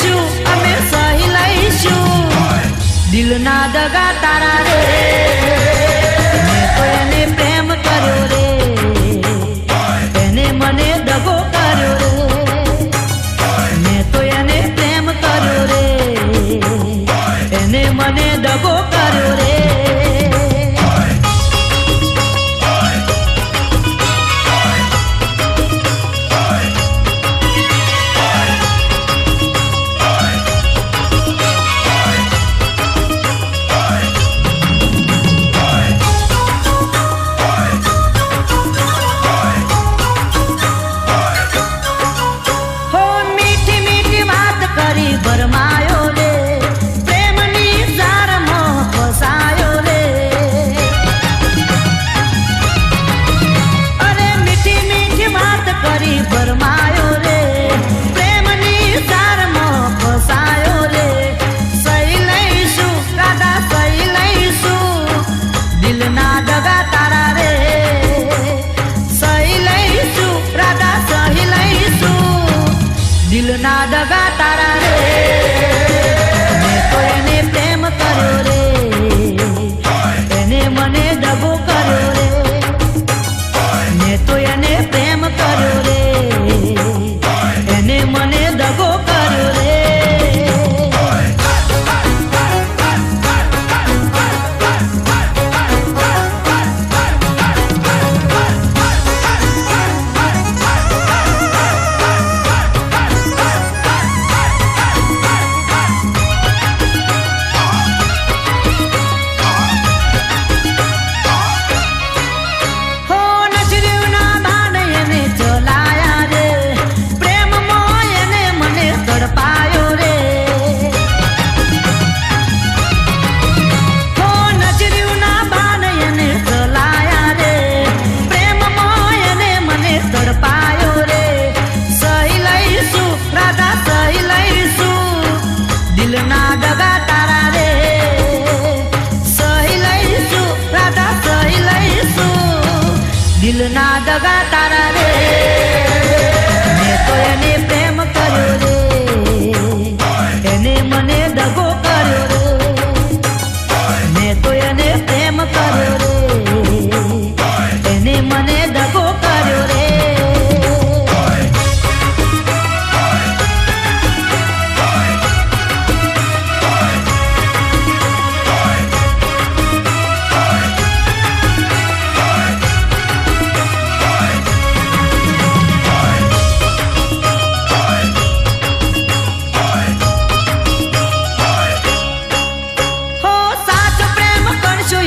લઈશું અમે સહી લઈશું દિલ ના દગા તારા રે મેં તો એને પ્રેમ કર્યો રે એને મને દગો કર્યો રે મેં તો એને પ્રેમ કર્યો રે એને મને દગો કર્યો રે ભરમાયો રે પ્રેમની જારમાં ફસાયો રે અરે મીઠી મીઠી વાત કરી ભરમાયો રે પ્રેમની જારમાં ફસાયો રે સહી લઈશું દાદા સહી લઈશું દિલના દગા તારા રે સહી લઈશું દાદા સહી લઈશું દિલના દગા તારા રે મેં તો એને પ્રેમ કર્યો રે એને મને દગો કર્યો રે મેં તો એને પ્રેમ કર્યો રે એને મને દગો કર્યો રે દિલના દગા તારા રે સહી લઈશું રાધા સહી લઈશું દિલના દગા તારા રે મેં તો એને પ્રેમ કર્યો રે એને મને દગો કર્યો રે મેં તો એને પ્રેમ કર્યો રે એને મને દગો કર્યો રે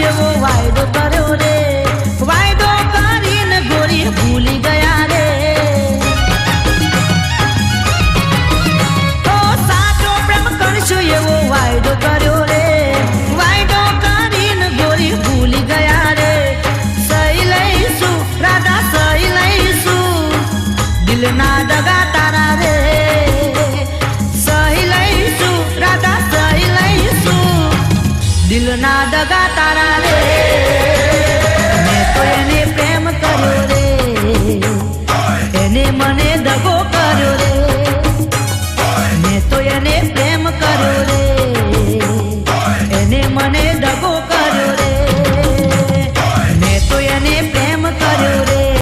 એવો વાયદો કર્યો રે વાયદો કરીને ગોરી ભૂલી ગયા રે તો સાચો પ્રેમ કરશું એવો વાયદો કર્યો રે વાયદો કરીને ગોરી ભૂલી ગયા રે સહી લઈશું રાધા સહી લઈશું દિલના દગા તારા રે સહી લઈશું રાધા સહી લઈશું દિલના દગા તારા રે મેં તો એને પ્રેમ કર્યો રે